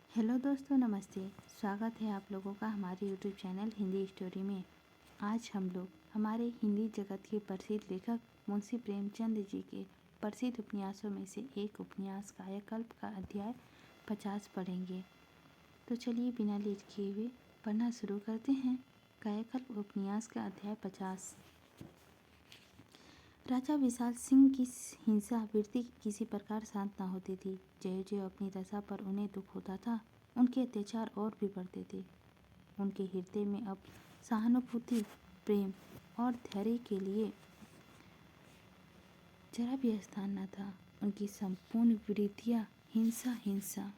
Hello दोस्तों, नमस्ते। स्वागत है आप लोगों का हमारे यूट्यूब चैनल हिंदी स्टोरी में। आज हम लोग हमारे हिंदी जगत के प्रसिद्ध लेखक मुंशी प्रेमचंद जी के प्रसिद्ध उपन्यासों में से एक उपन्यास कायाकल्प का अध्याय 50 पढ़ेंगे। तो चलिए बिना लेट किए हुए पढ़ना शुरू करते हैं। कायाकल्प उपन्यास का अध्याय 50। राजा विशाल सिंह की हिंसा वृत्ति किसी प्रकार शांत न होती थी। ज्यों ज्यों अपनी दशा पर उन्हें दुख होता था, उनके अत्याचार और भी बढ़ते थे। उनके हृदय में अब सहानुभूति, प्रेम और धैर्य के लिए जरा भी स्थान न था। उनकी संपूर्ण वृत्तियाँ हिंसा हिंसा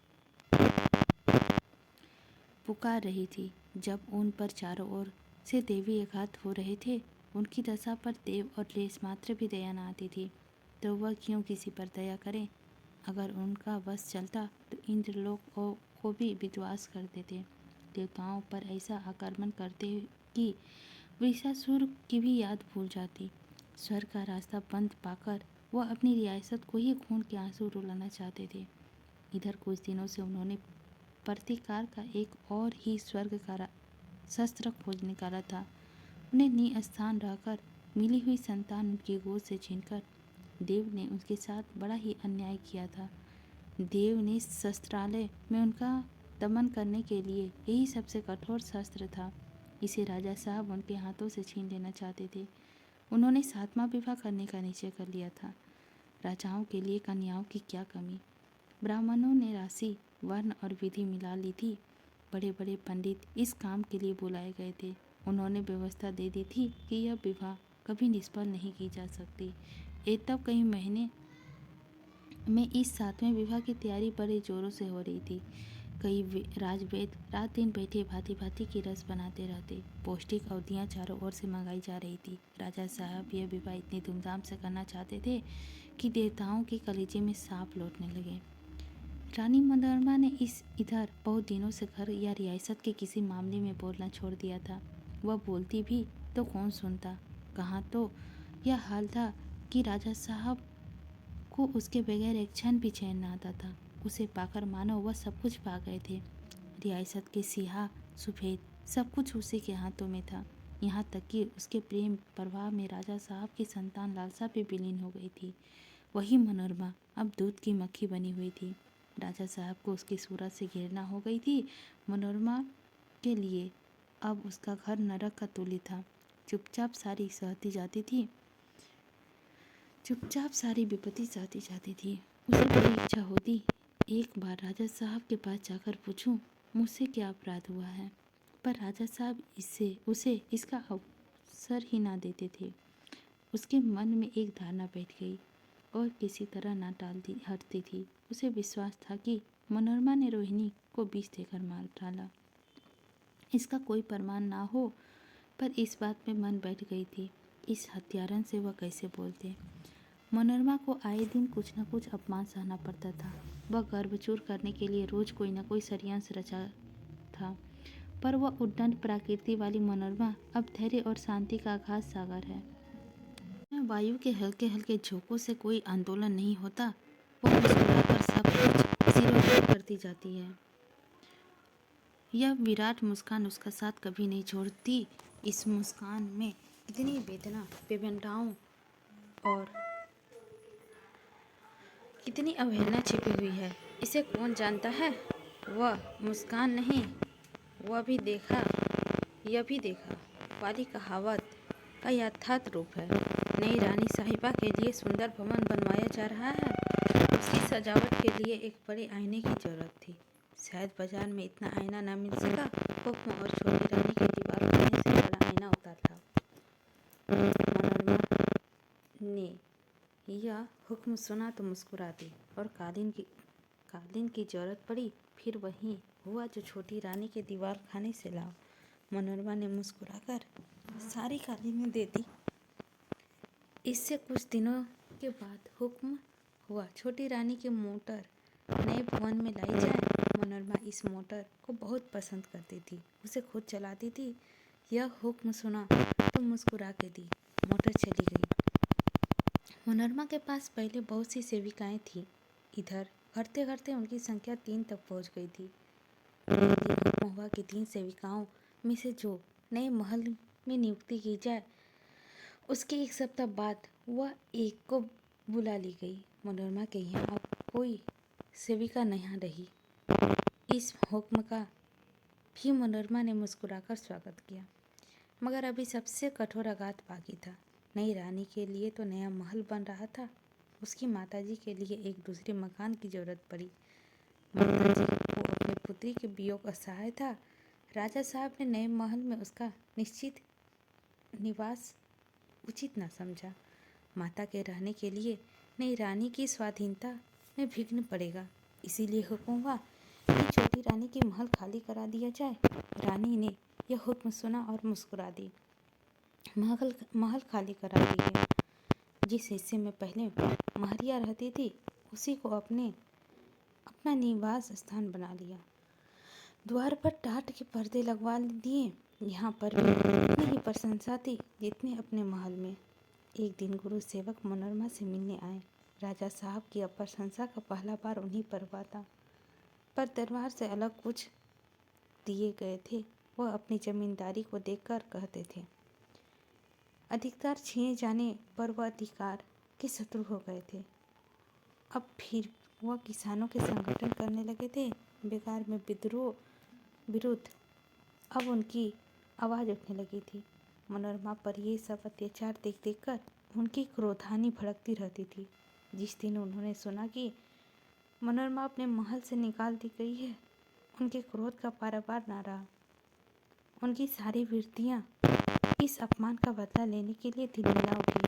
पुकार रही थी। जब उन पर चारों ओर से देवी आघात हो रहे थे, उनकी दशा पर देव और लेस मात्र भी दया न आती थी। तो वह क्यों किसी पर दया करें? अगर उनका वश चलता तो इंद्रलोक को भी विध्वंस कर देते। देवताओं पर ऐसा आक्रमण करते कि वृषासुर की भी याद भूल जाती। स्वर्ग का रास्ता बंद पाकर वह अपनी रियासत को ही खून के आंसू रुलाना चाहते थे। इधर कुछ दिनों से उन्होंने प्रतिकार का एक और ही स्वर्ग का शस्त्र खोज निकाला था। उन्हें निस्थान रहकर मिली हुई संतान उनकी गोद से छीनकर देव ने उसके साथ बड़ा ही अन्याय किया था। देव ने शस्त्रालय में उनका दमन करने के लिए यही सबसे कठोर शस्त्र था। इसे राजा साहब उनके हाथों से छीन लेना चाहते थे। उन्होंने 7वां विवाह करने का निश्चय कर लिया था। राजाओं के लिए कन्याओं की क्या कमी। ब्राह्मणों ने राशि, वर्ण और विधि मिला ली थी। बड़े बड़े पंडित इस काम के लिए बुलाए गए थे। उन्होंने व्यवस्था दे दी थी कि यह विवाह कभी निष्फल नहीं की जा सकती। तब कई महीने में इस 7वें विवाह की तैयारी बड़े जोरों से हो रही थी। कई राजवैद्य रात दिन बैठे भांति भांति की रस बनाते रहते। पौष्टिक औषधियाँ चारों ओर से मंगाई जा रही थी। राजा साहब यह विवाह इतनी धूमधाम से करना चाहते थे कि देवताओं के कलेजे में सांप लौटने लगे। रानी मनोरमा ने इधर बहुत दिनों से घर या रियासत के किसी मामले में बोलना छोड़ दिया था। वह बोलती भी तो कौन सुनता। कहाँ तो यह हाल था कि राजा साहब को उसके बगैर एक क्षण भी चैन न आता था। उसे पाकर मानो वह सब कुछ पा गए थे। रियासत के सिहा सफेद सब कुछ उसी के हाथों में था। यहाँ तक कि उसके प्रेम प्रवाह में राजा साहब की संतान लालसा भी विलीन हो गई थी। वही मनोरमा अब दूध की मक्खी बनी हुई थी। राजा साहब को उसकी सूरत से घृणा हो गई थी। मनोरमा के लिए अब उसका घर नरक का तुल्य था। चुपचाप सारी विपत्ति सहती जाती थी। उसे बड़ी इच्छा होती, एक बार राजा साहब के पास जाकर पूछूं मुझसे क्या अपराध हुआ है, पर राजा साहब उसे इसका अवसर ही ना देते थे। उसके मन में एक धारणा बैठ गई और किसी तरह ना हटती थी। उसे विश्वास था कि मनोरमा ने रोहिणी को विष देकर मार डाला। इसका कोई प्रमाण ना हो, पर इस बात में मन बैठ गई थी। इस हत्यारन से वह कैसे बोलते। मनोरमा को आए दिन कुछ न कुछ अपमान सहना पड़ता था। वह गर्भचूर करने के लिए रोज कोई न कोई षड्यंत्र रचा था। पर वह उद्दंड प्रकृति वाली मनोरमा अब धैर्य और शांति का अगाध सागर है। वायु के हल्के हल्के झोंकों से कोई आंदोलन नहीं होता। वह मुस्कुराकर सब कुछ सिरोधार्य करती जाती है। यह विराट मुस्कान उसका साथ कभी नहीं छोड़ती। इस मुस्कान में इतनी वेदना, विभिन्नताओं और कितनी अवहेलना छिपी हुई है, इसे कौन जानता है। वह मुस्कान नहीं, यह भी देखा वाली कहावत का यथार्थ रूप है। नई रानी साहिबा के लिए सुंदर भवन बनवाया जा रहा है। उसकी सजावट के लिए एक बड़े आईने की जरूरत थी। शायद बाजार में इतना आईना न मिल सका। हुक्म और छोटी रानी की दीवार खाने से बड़ा आईना उतार था। मनोरमा ने यह हुक्म सुना तो मुस्कुरा दी और कालीन की जरूरत पड़ी। फिर वही हुआ जो छोटी रानी के दीवार खाने से लाओ। मनोरमा ने मुस्कुराकर सारी कालीन दे दी। इससे कुछ दिनों के बाद हुक्म हुआ छोटी रानी की मोटर नए भवन में लाई जाए। मनोरमा इस मोटर को बहुत पसंद करती थी, उसे खुद चलाती थी। यह हुक्म सुना तो मुस्कुरा के दी। मोटर चली गई। मनोरमा के पास पहले बहुत सी सेविकाएं थीं। इधर घटते घटते उनकी संख्या 3 तक पहुंच गई थी। हुक्म हुआ कि 3 सेविकाओं में से जो नए महल में नियुक्ति की जाए, उसके 1 सप्ताह बाद वह एक को बुला ली गई। मनोरमा के यहाँ अब कोई सेविका नहीं रही। इस हुक्म का भी मनोरमा ने मुस्कुराकर स्वागत किया, मगर अभी सबसे कठोर आघात बाकी था। नई रानी के लिए तो नया महल बन रहा था, उसकी माताजी के लिए एक दूसरे मकान की जरूरत पड़ी। माताजी को अपनी पुत्री के वियोग असहाय था। राजा साहब ने नए महल में उसका निश्चित निवास उचित न समझा। माता के रहने के लिए नई रानी की स्वाधीनता में विघ्न पड़ेगा, इसीलिए हुक्म हुआ कि छोटी रानी की महल खाली करा दिया जाए। रानी ने यह हुक्म सुना और मुस्कुरा दी। महल खाली करा दिया। जिस हिस्से में पहले महरिया रहती थी, उसी को अपना निवास स्थान बना लिया। द्वार पर टाट के पर्दे लगवा दिए। यहाँ पर भी इतनी ही प्रशंसा थी जितनी अपने महल में। एक दिन गुरु सेवक मनोरमा से मिलने आए। राजा साहब की प्रशंसा का पहला बार उन्हीं पर हुआ था, पर दरबार से अलग कुछ दिए गए थे। वह अपनी जमींदारी को देखकर कहते थे, अधिकार छीने जाने पर वह अधिकार के शत्रु हो गए थे। अब फिर वह किसानों के संगठन करने लगे थे। बेकार में विद्रोह विरुद्ध अब उनकी आवाज़ उठने लगी थी। मनोरमा पर ये सब अत्याचार देख देख कर उनकी क्रोधानी भड़कती रहती थी। जिस दिन उन्होंने सुना कि मनोरमा अपने महल से निकाल दी गई है, उनके क्रोध का पारावार न रहा। उनकी सारी वृत्तियाँ इस अपमान का बदला लेने के लिए तिलमिला उठी।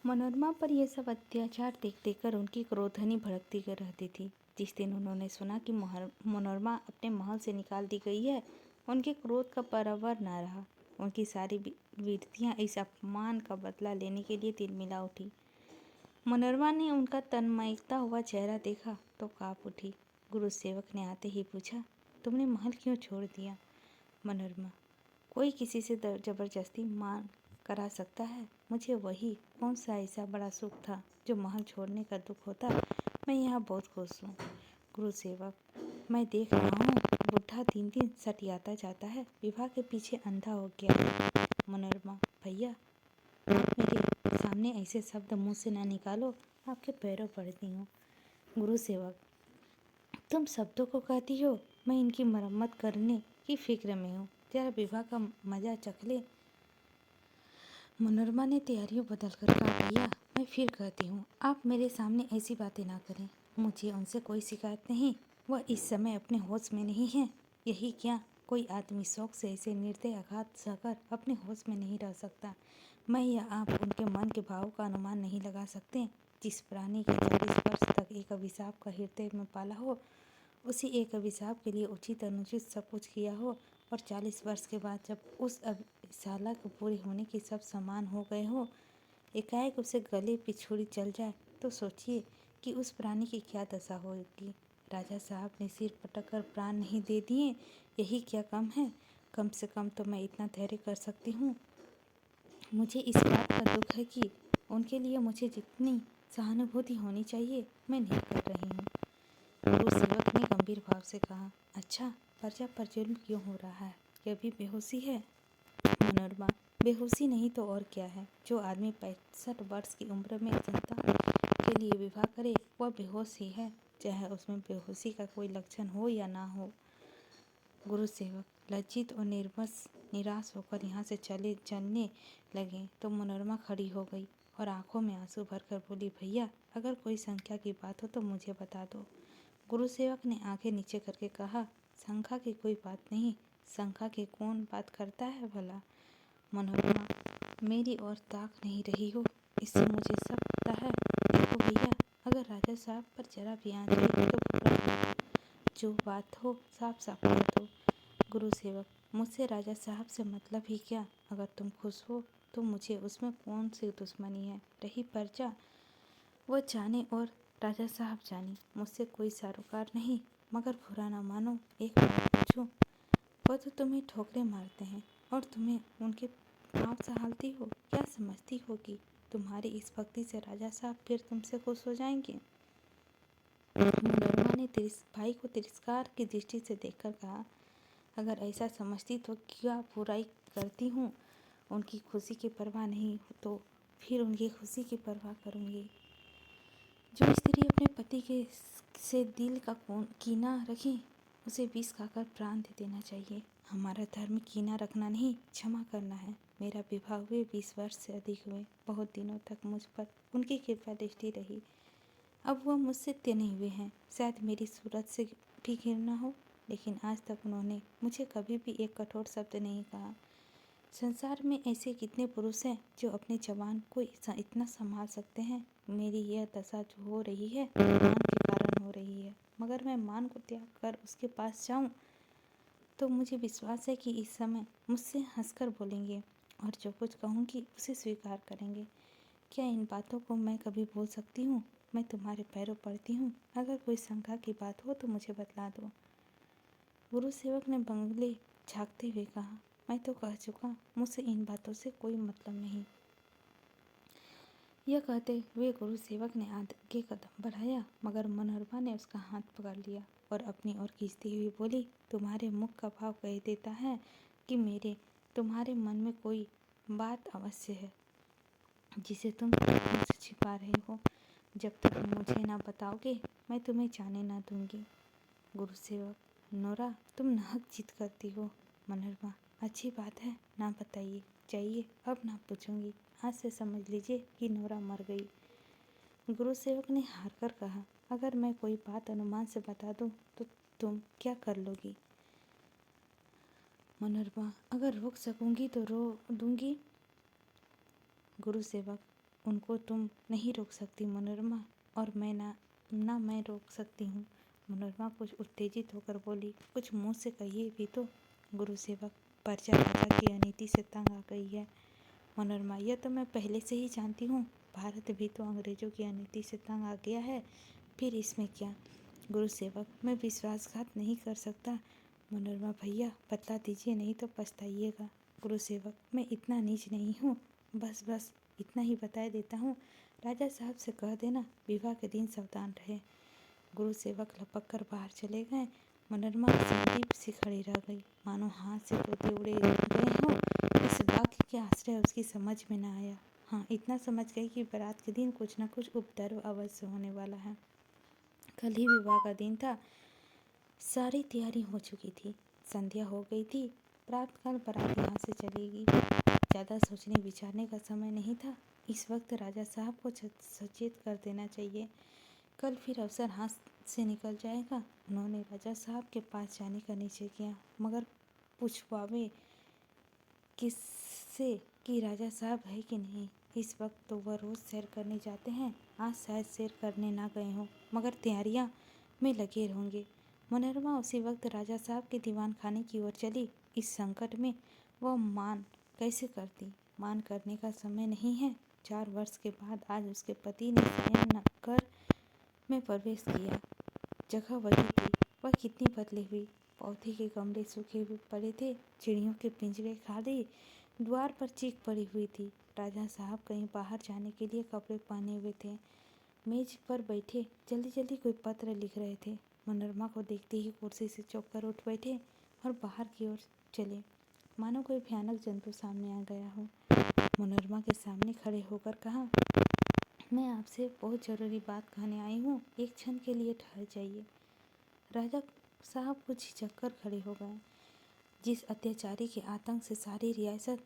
मनोरमा पर यह सब अत्याचार देख देख कर उनकी क्रोधनी भड़कती रहती थी। जिस दिन उन्होंने सुना कि मनोरमा अपने महल से निकाल दी गई है, उनके क्रोध का पारावार न रहा। उनकी सारी वृत्तियाँ इस अपमान का बदला लेने के लिए तिलमिला उठी। मनोरमा ने उनका तन्मयता हुआ चेहरा देखा तो काँप उठी। गुरु सेवक ने आते ही पूछा, तुमने महल क्यों छोड़ दिया? मनोरमा, कोई किसी से जबरदस्ती मान करा सकता है? मुझे वही कौन सा ऐसा बड़ा सुख था जो महल छोड़ने का दुख होता। मैं यहाँ बहुत खुश हूँ। गुरु सेवक, मैं देख रहा हूँ बुढ़ा दिन दिन सटियाता जाता है, विवाह के पीछे अंधा हो गया है। मनोरमा, भैया आप मेरे सामने ऐसे शब्द मुँह से ना निकालो, आपके पैरों पड़ती हूँ। गुरु सेवक, तुम शब्दों को कहती हो, मैं इनकी मरम्मत करने की फिक्र में हूँ। जरा विवाह का मजा चख ले। मनोरमा ने तैयारियों बदल कर कहा, भैया मैं फिर कहती हूँ, आप मेरे सामने ऐसी बातें ना करें। मुझे उनसे कोई शिकायत नहीं। वह इस समय अपने होश में नहीं है। यही क्या, कोई आदमी शौक से ऐसे निर्दय आघात सहकर अपने होश में नहीं रह सकता। मैं या आप उनके मन के भाव का अनुमान नहीं लगा सकते। जिस प्राणी के 40 वर्ष तक एक अभिशाप का हृदय में पाला हो, उसी एक अभिशाप के लिए उचित अनुचित सब कुछ किया हो, और 40 वर्ष के बाद जब उस साला को पूरे होने की सब समान हो गए हो, एकाएक उसे गले पे छुरी चल जाए तो सोचिए कि उस प्राणी की क्या दशा होगी। राजा साहब ने सिर पटक कर प्राण नहीं दे दिए, यही क्या कम है? कम से कम तो मैं इतना धैर्य कर सकती हूँ। मुझे इस बात का दुख है कि उनके लिए मुझे जितनी सहानुभूति होनी चाहिए मैं नहीं कर रही हूँ। गुरु सेवक ने गंभीर भाव से कहा, अच्छा, प्रजा पर जुल्म क्यों हो रहा है? यह भी बेहोशी है? मनोरमा, बेहोशी नहीं तो और क्या है। जो आदमी 65 वर्ष की उम्र में जनता के लिए विवाह करे, वह बेहोश ही है, चाहे उसमें बेहोशी का कोई लक्षण हो या ना हो। गुरु सेवक लज्जित और निराश होकर यहाँ से चलने लगे तो मनोरमा खड़ी हो गई और आंखों में आंसू भरकर बोली, भैया अगर कोई संख्या की बात हो तो मुझे बता दो। गुरु सेवक ने आंखें नीचे करके कहा, संख्या की कोई बात नहीं। संख्या की कौन बात करता है भला? मनोरमा, मेरी और ताक नहीं रही हो, इससे मुझे सब पता है। देखो भैया, अगर राजा साहब पर जरा भी आँच लगी तो बुरा होगा। जो बात हो साफ साफ कह दो। गुरु सेवक, मुझसे राजा साहब से मतलब ही क्या? अगर तुम खुश हो तो मुझे उसमें कौन सी दुश्मनी है। रही प्रजा, वह जाने और राजा साहब जाने, मुझसे कोई सरोकार नहीं। मगर बुरा ना मानो, एक बात पूछूं, वह तो तुम्हें ठोकरें मारते हैं और तुम्हें उनके पाँव संभालती हो। क्या समझती हो कि तुम्हारी इस भक्ति से राजा साहब फिर तुमसे खुश हो जाएंगे? मनोरमा ने भाई को तिरस्कार की दृष्टि से देखकर कहा, अगर ऐसा समझती तो क्या बुराई करती हूँ। उनकी खुशी की परवाह नहीं तो फिर उनकी खुशी की परवाह करूँगी। जो स्त्री अपने पति के से दिल का कीना रखे उसे विष खाकर प्राण दे देना चाहिए। हमारा धर्म कीना रखना नहीं, क्षमा करना है। मेरा विवाह हुए 20 वर्ष से अधिक हुए। बहुत दिनों तक मुझ पर उनकी कृपा दृष्टि रही। अब वह मुझसे तने हुए हैं। शायद मेरी सूरत से भी घृणा हो, लेकिन आज तक उन्होंने मुझे कभी भी एक कठोर शब्द नहीं कहा। संसार में ऐसे कितने पुरुष हैं जो अपनी जबान को इतना संभाल सकते हैं। मेरी यह दशा जो हो रही है मान के कारण हो रही है, मगर मैं मान को त्याग कर उसके पास जाऊं तो मुझे विश्वास है कि इस समय मुझसे हंसकर बोलेंगे और जो कुछ कहूँगी उसे स्वीकार करेंगे। क्या इन बातों को मैं कभी भूल सकती हूँ? मैं तुम्हारे पैरों पड़ती हूँ। अगर कोई शंका की बात हो तो मुझे बतला दो। गुरु सेवक ने बंगले झांकते हुए कहा, मैं तो कह चुका, मुझसे इन बातों से कोई मतलब नहीं। यह कहते हुए गुरु सेवक ने आगे कदम बढ़ाया, मगर मनोरमा ने उसका हाथ पकड़ लिया और अपनी ओर खींचती हुई बोली, तुम्हारे मुख का भाव कह देता है कि तुम्हारे मन में कोई बात अवश्य है जिसे तुम मुझसे छिपा रहे हो। जब तक मुझे ना बताओगे मैं तुम्हें जाने ना दूंगी। गुरु सेवक, नोरा तुम नाहक जिद करती हो। मनोरमा, अच्छी बात है, ना बताइए, चाहिए अब ना पूछूंगी। आज से समझ लीजिए कि नोरा मर गई। गुरु सेवक ने हार कर कहा, अगर मैं कोई बात अनुमान से बता दूं तो तुम क्या कर लोगी? मनोरमा, अगर रोक सकूंगी तो रो दूंगी। गुरु सेवक, उनको तुम नहीं रोक सकती मनोरमा, और मैं मैं रोक सकती हूँ। मनोरमा कुछ उत्तेजित होकर बोली, कुछ मुँह से कहिए भी तो। गुरु सेवक, प्रजा राजा की अनीति से तंग आ गई है। मनोरमा, यह तो मैं पहले से ही जानती हूँ। भारत भी तो अंग्रेजों की अनीति से तंग आ गया है, फिर इसमें क्या? गुरु सेवक, मैं विश्वासघात नहीं कर सकता। मनोरमा, भैया बतला दीजिए, नहीं तो पछताइएगा। गुरु सेवक, मैं इतना नीच नहीं हूँ। बस इतना ही बता देता हूँ। राजा साहब से कह देना विवाह के दिन सावधान रहे। गुरु सेवक लपक कर बाहर चले गए। मनोरमा संदीप से खड़ी रह गई, मानो हाथ से तोते उड़े गए हों। इस वाक्य के आश्रय उसकी समझ में न आया। हाँ, इतना समझ गई कि बारात के दिन कुछ न कुछ उपद्रव अवश्य होने वाला है। कल ही विवाह का दिन था। सारी तैयारी हो चुकी थी। संध्या हो गई थी। प्रातःकाल बारात यहाँ से चलेगी। ज़्यादा सोचने विचारने का समय नहीं था। इस वक्त राजा साहब को सचेत कर देना चाहिए। कल फिर अवसर हाथ से निकल जाएगा। उन्होंने राजा साहब के पास जाने का निश्चय किया, मगर पूछवावे किससे कि राजा साहब है कि नहीं। इस वक्त तो वह रोज़ सैर करने जाते हैं, आज शायद सैर करने ना गए हों, मगर तैयारियां में लगे होंगे। मनोरमा उसी वक्त राजा साहब के दीवान खाने की ओर चली। इस संकट में वह मान कैसे करती? मान करने का समय नहीं है। 4 वर्ष के बाद आज उसके पति ने शयन घर में प्रवेश किया। जगह वही थी, वह कितनी बदली हुई। पौधे के गमले सूखे हुए पड़े थे, चिड़ियों के पिंजरे खाली, द्वार पर चीख पड़ी हुई थी। राजा साहब कहीं बाहर जाने के लिए कपड़े पहने हुए थे। मेज पर बैठे जल्दी जल्दी कोई पत्र लिख रहे थे। मनोरमा को देखते ही कुर्सी से चौंक कर उठ बैठे और बाहर की ओर चले, मानो कोई भयानक जंतु सामने आ गया हो। मनोरमा के सामने खड़े होकर कहा, मैं आपसे बहुत ज़रूरी बात कहने आई हूँ, एक क्षण के लिए ठहर जाइए। राजा साहब कुछ झिझक कर खड़े हो गए। जिस अत्याचारी के आतंक से सारी रियासत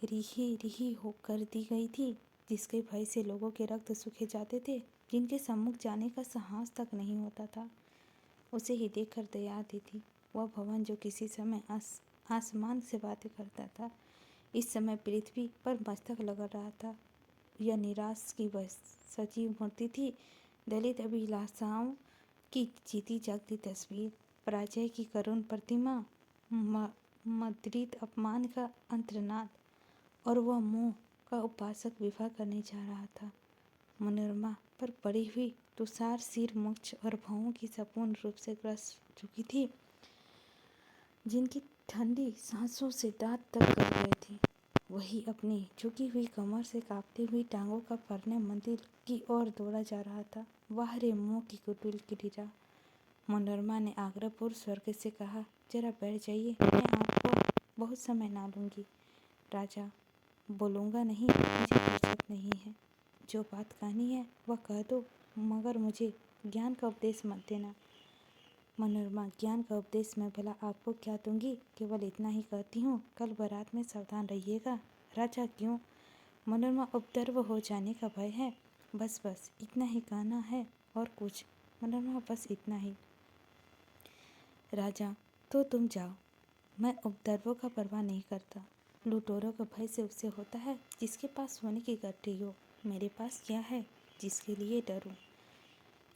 रिही हो कर दी गई थी, जिसके भय से लोगों के रक्त सूखे जाते थे, जिनके सम्मुख जाने का साहस तक नहीं होता था, उसे ही देखकर दया आती थी। वह भवन जो किसी समय आसमान से बातें करता था, इस समय पृथ्वी पर मस्तक लगा रहा था। यह निराश की वह सजीव मूर्ति थी, दलित अभिलाषाओं की जीती जागती तस्वीर, पराजय की करुण प्रतिमा, मद्रित अपमान का अंतर्नाद, और वह मोह का उपासक विवाह करने जा रहा था। मनोरमा पर पड़ी हुई तुषार सिर मोक्ष और भावों की संपूर्ण रूप से ग्रस्त हो चुकी थी, जिनकी ठंडी सांसों से दांत तक कर गए थे। वही अपनी झुकी हुई कमर से कांपती हुई टांगों का फरने मंदिर की ओर दौड़ा जा रहा था। वाह रे मुँह की कुटिल गिरिजा। मनोरमा ने आग्रहपूर्ण स्वर से कहा, जरा बैठ जाइए, मैं आपको बहुत समय ना लूँगी। राजा, बोलूँगा नहीं, मुझे फुर्सत नहीं है। जो बात कहनी है वह कह दो, मगर मुझे ज्ञान का उपदेश मत देना। मनोरमा, ज्ञान का उपदेश मैं भला आपको क्या दूंगी, केवल इतना ही कहती हूँ, कल बारात में सावधान रहिएगा। राजा, क्यों? मनोरमा, उपद्रव हो जाने का भय है। बस बस इतना ही कहना है, और कुछ? मनोरमा, बस इतना ही। राजा, तो तुम जाओ, मैं उपद्रवों का परवाह नहीं करता। लुटेरों का भय से उससे होता है जिसके पास सोने की गड्ढी हो। मेरे पास क्या है जिसके लिए डरूं?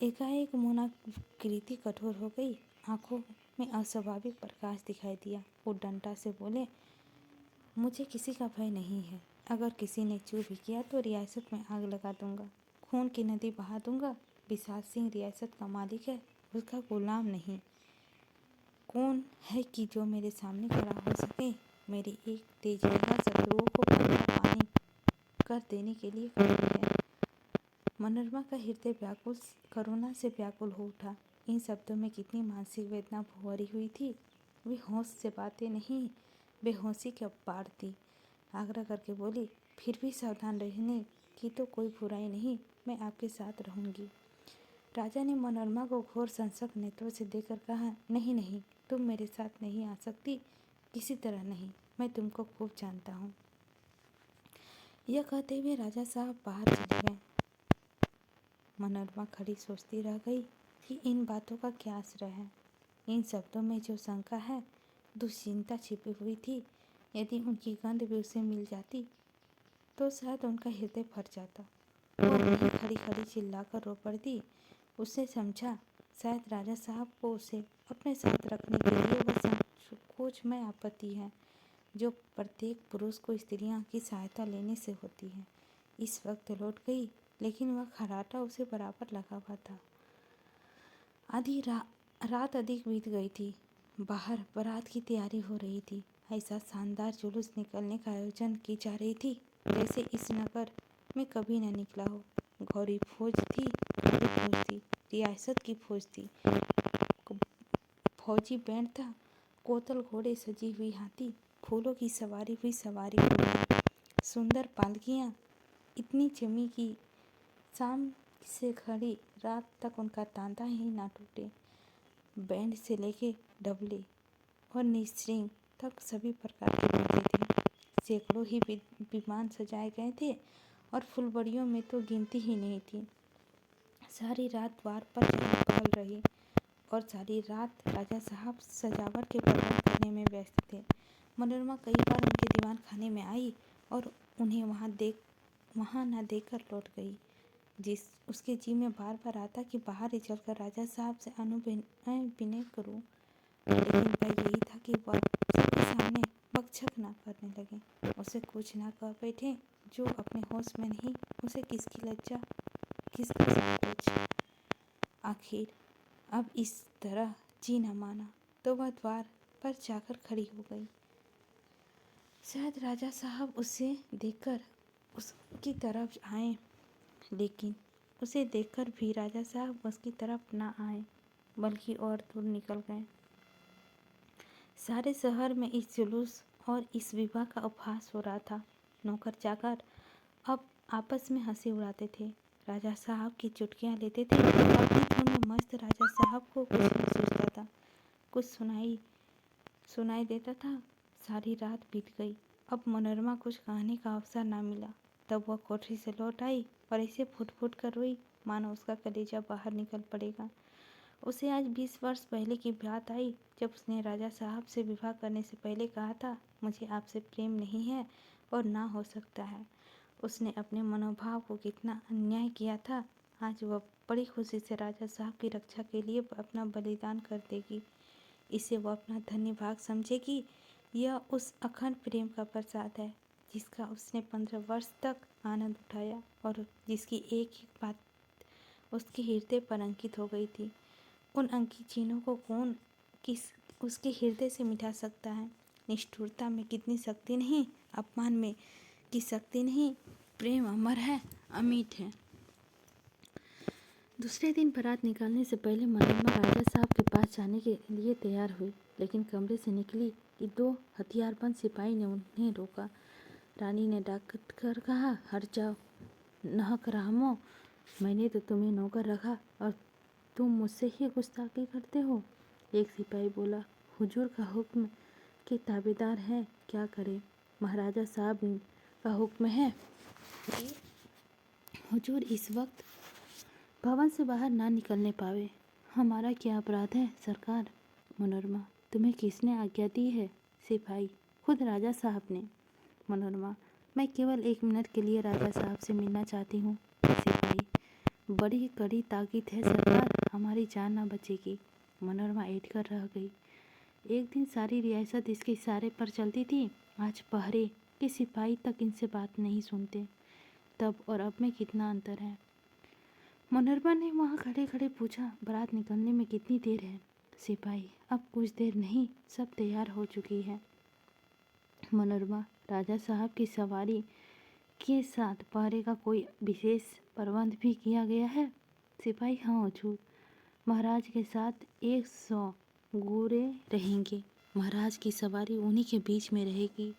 एकाएक मोनाकृति कठोर हो गई। आंखों में अस्वाभाविक प्रकाश दिखाई दिया। वो डंडा से बोले, मुझे किसी का भय नहीं है। अगर किसी ने चू भी किया तो रियासत में आग लगा दूंगा, खून की नदी बहा दूंगा। विशाल सिंह रियासत का मालिक है, उसका गुलाम नहीं। कौन है कि जो मेरे सामने खड़ा हो सके? मेरी एक तेज निगाह शत्रुओं को पानी का पानी कर देने के लिए काफी है। मनोरमा का हृदय व्याकुल करुणा से व्याकुल हो उठा। इन शब्दों में कितनी मानसिक वेदना भरी हुई थी। वे होश से बातें नहीं, बेहोशी के पार थी। आग्रह करके बोली, फिर भी सावधान रहने की तो कोई बुराई नहीं, मैं आपके साथ रहूंगी। राजा ने मनोरमा को घोर संशय नेत्रों से देखकर कहा, नहीं नहीं, तुम मेरे साथ नहीं आ सकती, किसी तरह नहीं, मैं तुमको खूब जानता हूँ। यह कहते हुए राजा साहब बाहर चले गए। मनोरमा खड़ी सोचती रह गई कि इन बातों का क्या आश्रय है। इन शब्दों में जो शंका है, दुश्चिंता छिपी हुई थी, यदि उनकी गंध भी उसे मिल जाती तो शायद उनका हृदय फट जाता। वो वहीं खड़ी खड़ी चिल्लाकर रो पड़ती। उसने समझा शायद राजा साहब को उसे अपने साथ रखने के लिए वह संकोच में आपत्ति है जो प्रत्येक पुरुष को स्त्रियां की सहायता लेने से होती है। इस वक्त लौट गई, लेकिन वह खर्राटा उसे बराबर लगा हुआ था। आधी रात अधिक बीत गई थी। बाहर बारात की तैयारी हो रही थी। ऐसा शानदार जुलूस निकलने का आयोजन की जा रही थी जैसे इस नगर में कभी न निकला हो। गौरी फौज थी, गौरी फौज थी, रियासत की फौज थी। फौजी बैंड था, कोतल घोड़े, सजी हुई हाथी, फूलों की सवारी हुई सवारी घोड़ियाँ, सुंदर पालकियाँ इतनी जमी कि शाम से खड़ी रात तक उनका तांता ही ना टूटे। बैंड से लेके डबले और निस्त्रिंग तक सभी प्रकार के बाजे थे। सैकड़ों ही विमान सजाए गए थे और फुलवड़ियों में तो गिनती ही नहीं थी। सारी रात द्वार पर चहल पहल रही और सारी रात राजा साहब सजावट के प्रबंध करने में व्यस्त थे। मनोरमा कई बार उनके दीवान खाने में आई और उन्हें वहाँ न देखकर लौट गई। उसके जी में बार बार आता कि बाहर ही चलकर राजा साहब से विनय करूं, लेकिन भय यही था कि वह सबके सामने बकझक ना करने लगे, उसे कुछ ना कह बैठे जो अपने होश में नहीं। उसे किसकी लज्जा, किसका संकोच। आखिर अब इस तरह जी न माना तो वह द्वार पर जाकर खड़ी हो गई। शायद राजा साहब उसे देखकर उसकी तरफ आए, लेकिन उसे देखकर भी राजा साहब उसकी तरफ न आए, बल्कि और दूर निकल गए। सारे शहर में इस जुलूस और इस विवाह का उपहास हो रहा था। नौकर चाकर अब आपस में हंसी उड़ाते थे, राजा साहब की चुटकियां लेते थे। अपनी धुन में मस्त राजा साहब को कुछ नहीं सूझता था, कुछ सुनाई देता था। सारी रात बीत गई। अब मनोरमा कुछ कहने का अवसर ना मिला। तब वह कोठरी से लौट आई और ऐसे फुट फुट कर रोई मानो उसका कलेजा बाहर निकल पड़ेगा। उसे आज 20 वर्ष पहले की बात आई जब उसने राजा साहब से विवाह करने से पहले कहा था, मुझे आपसे प्रेम नहीं है और ना हो सकता है। उसने अपने मनोभाव को कितना अन्याय किया था। आज वह बड़ी खुशी से राजा साहब की रक्षा के लिए अपना बलिदान कर देगी। इसे वह अपना धन्य भाग समझेगी। यह उस अखंड प्रेम का प्रसाद है जिसका उसने 15 वर्ष तक आनंद उठाया और जिसकी एक एक बात उसके हृदय पर अंकित हो गई थी। उन अंकित चिन्हों को कौन किस उसके हृदय से मिटा सकता है? निष्ठुरता में कितनी शक्ति नहीं, अपमान में की शक्ति नहीं, प्रेम अमर है, अमिट है। दूसरे दिन बारात निकालने से पहले मनोरमा राजा साहब के पास जाने के लिए तैयार हुई, लेकिन कमरे से निकली कि 2 हथियारबंद सिपाही ने उन्हें रोका। रानी ने डांट कर कहा, हट जाओ नहकरामो, मैंने तो तुम्हें नौकर रखा और तुम मुझसे ही गुस्ताखी करते हो। एक सिपाही बोला, हुजूर का हुक्म के ताबेदार है, क्या करें, महाराजा साहब का हुक्म है कि हुजूर इस वक्त भवन से बाहर ना निकलने पावे। हमारा क्या अपराध है सरकार? मनोरमा, तुम्हें किसने आज्ञा दी है? सिपाही, खुद राजा साहब ने। मनोरमा, मैं केवल 1 मिनट के लिए राजा साहब से मिलना चाहती हूँ। सिपाही, बड़ी कड़ी ताकीद है सरकार, हमारी जान ना बचेगी। मनोरमा ऐठ कर रह गई। एक दिन सारी रियासत इसके इशारे पर चलती थी, आज पहरे के सिपाही तक इनसे बात नहीं सुनते। तब और अब में कितना अंतर है। मनोरमा ने वहाँ खड़े खड़े पूछा, बारात निकलने में कितनी देर है? सिपाही, अब कुछ देर नहीं, सब तैयार हो चुकी है। मनोरमा, राजा साहब की सवारी के साथ पहरे का कोई विशेष प्रबंध भी किया गया है? सिपाही, हाँ हुजूर, महाराज के साथ 100 गोरे रहेंगे। महाराज की सवारी उन्हीं के बीच में रहेगी।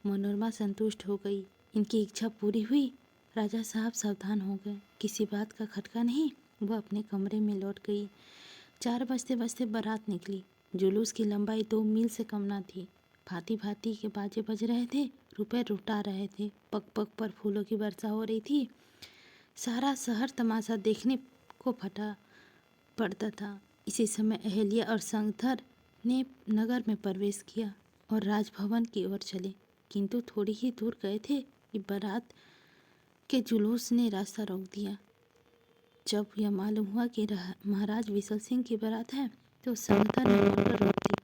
मनोरमा संतुष्ट हो गई, इनकी इच्छा पूरी हुई। राजा साहब सावधान हो गए, किसी बात का खटका नहीं। वह अपने कमरे में लौट गई। 4 बजते बजते बारात निकली। जुलूस की लंबाई 2 मील से कम न थी। भांति भांति के बाजे बज रहे थे, रुपए लुटा रहे थे, पग पग पर फूलों की वर्षा हो रही थी। सारा शहर तमाशा देखने को फटा पड़ता था। इसी समय अहिल्या और संगधर ने नगर में प्रवेश किया और राजभवन की ओर चले, किंतु थोड़ी ही दूर गए थे कि बारात के जुलूस ने रास्ता रोक दिया। जब यह मालूम हुआ कि महाराज विशल सिंह की बारात है, तो संगधर ने मोटर रोक दी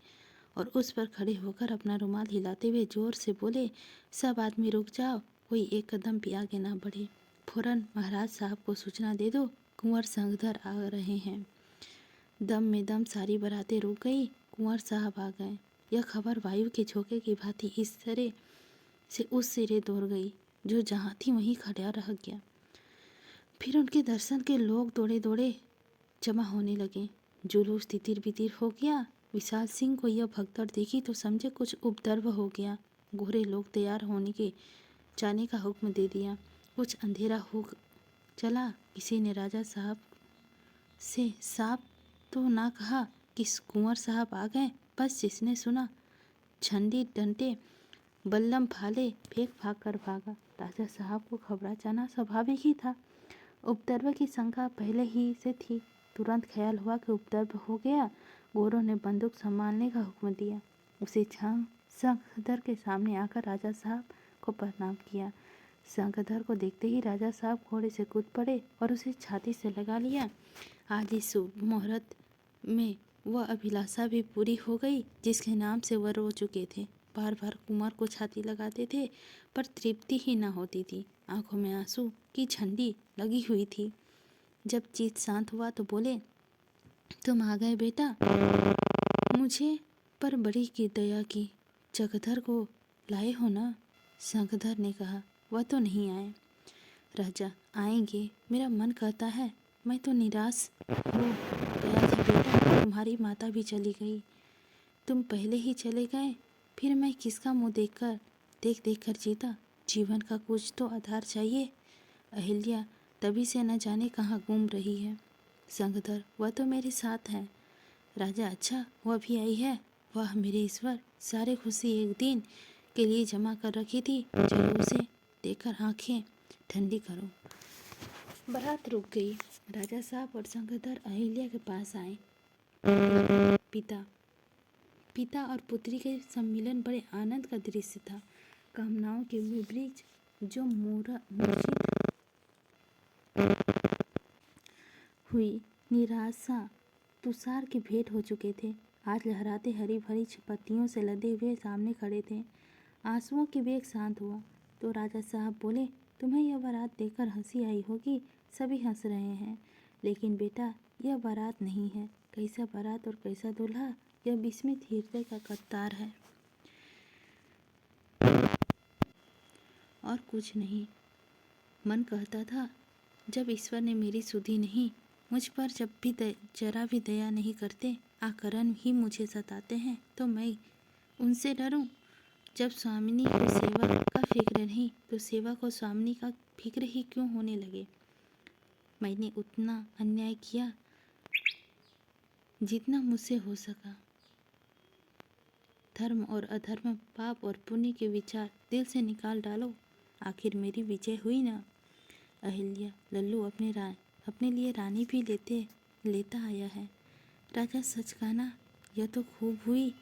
और उस पर खड़े होकर अपना रुमाल हिलाते हुए जोर से बोले, सब आदमी रुक जाओ, कोई एक कदम भी आगे ना बढ़े। फौरन महाराज साहब को सूचना दे दो, कुंवर संगधर आ रहे हैं। दम में दम सारी बारातें रुक गई, कुंवर साहब आ गए। यह खबर वायु के झोंके की भांति इस सिरे से उस सिरे दौड़ गई, जो जहाँ थी वहीं खड़ा रह गया। फिर उनके दर्शन के लोग दौड़े दौड़े जमा होने लगे। जुलूस तितिर बितिर हो गया। विशाल सिंह को यह भगदड़ देखी तो समझे कुछ उपद्रव हो गया। गोरे लोग तैयार होने के जाने का हुक्म दे दिया। कुछ अंधेरा हो चला। किसी ने राजा साहब से साफ तो ना कहा कि कुंवर साहब आ गए, बस जिसने सुना झंडी डंडे बल्लम भाले फेंक भाग कर भागा। राजा साहब को घबरा जाना स्वाभाविक ही था। उपद्रव की शंका पहले ही से थी। तुरंत ख्याल हुआ कि उपद्रव हो गया। गोरों ने बंदूक संभालने का हुक्म दिया। उसी क्षण संगधर के सामने आकर राजा साहब को प्रणाम किया। संगधर को देखते ही राजा साहब घोड़े से कूद पड़े और उसे छाती से लगा लिया। आज इस शुभ मुहूर्त में वह अभिलाषा भी पूरी हो गई जिसके नाम से वह रो चुके थे। बार बार कुमार को छाती लगाते थे, पर तृप्ति ही न होती थी। आंखों में आंसू की झंडी लगी हुई थी। जब चित्त शांत हुआ तो बोले, तुम आ गए बेटा, मुझे पर बड़ी की दया की। जगधर को लाए हो ना? संगधर ने कहा, वह तो नहीं आए। राजा, आएंगे, मेरा मन कहता है। मैं तो निराश हो गया था बेटा, तुम्हारी माता भी चली गई, तुम पहले ही चले गए, फिर मैं किसका मुँह देख देख कर जीता। जीवन का कुछ तो आधार चाहिए। अहिल्या तभी से न जाने कहाँ घूम रही है। संगधर, वह तो मेरे साथ है। राजा, अच्छा, वह भी आई है। वाह मेरे ईश्वर, सारे खुशी एक दिन के लिए जमा कर रखी थी, चलो उसे देखकर आंखें ठंडी करो। बारात रुक गई। राजा साहब और संगधर अहिल्या के पास आए। पिता और पुत्री के सम्मिलन बड़े आनंद का दृश्य था। कामनाओं के वे वृक्ष जो मूर्छित हुई निराशा तुषार की भेंट हो चुके थे, आज लहराते हरी भरी पत्तियों से लदे हुए सामने खड़े थे। आंसुओं की वेग शांत हुआ तो राजा साहब बोले, तुम्हें यह बारात देखकर हंसी आई होगी, सभी हंस रहे हैं, लेकिन बेटा यह बारात नहीं है। कैसा बारात और कैसा दूल्हा, यह विस्मित हृदय का कत्तार है। और कुछ नहीं। मन कहता था, जब ईश्वर ने मेरी सुधी नहीं, मुझ पर जब भी जरा भी दया नहीं करते, आकरण ही मुझे सताते हैं, तो मैं उनसे डरूं। जब स्वामिनी को सेवा का फिक्र नहीं, तो सेवा को स्वामिनी का फिक्र ही क्यों होने लगे। मैंने उतना अन्याय किया जितना मुझसे हो सका। धर्म और अधर्म, पाप और पुण्य के विचार दिल से निकाल डालो। आखिर मेरी विजय हुई ना। अहिल्या, लल्लू अपने लिए रानी भी लेता आया है। राजा, सच कहना, यह तो खूब हुई।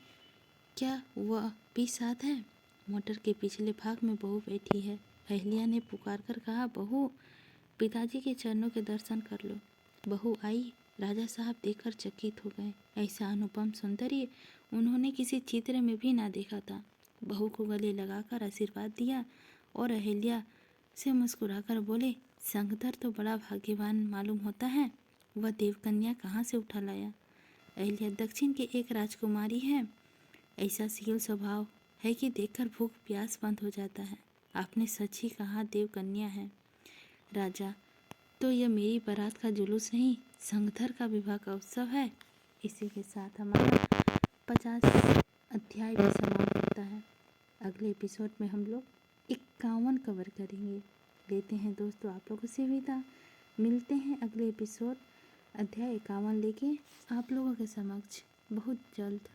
क्या वह भी साथ है? मोटर के पिछले भाग में बहू बैठी है। अहिल्या ने पुकार कर कहा, बहू, पिताजी के चरणों के दर्शन कर लो। बहू आई। राजा साहब देखकर चकित हो गए। ऐसा अनुपम सौंदर्य उन्होंने किसी चित्र में भी ना देखा था। बहू को गले लगाकर आशीर्वाद दिया और अहिल्या से मुस्कुराकर बोले, संगधर तो बड़ा भाग्यवान मालूम होता है। वह देवकन्या कहाँ से उठा लाया? अहिल्या दक्षिण की एक राजकुमारी है। ऐसा शील स्वभाव है कि देखकर भूख प्यास बंद हो जाता है। आपने सच ही कहा, देवकन्या है। राजा, तो यह मेरी बारात का जुलूस नहीं, संगधर का विवाह का उत्सव है। इसी के साथ हमारा 50 अध्याय भी समाप्त होता है। अगले एपिसोड में हम लोग 51 कवर करेंगे। लेते हैं दोस्तों आप लोगों से विदा। मिलते हैं अगले एपिसोड अध्याय 51 लेके आप लोगों के समक्ष बहुत जल्द।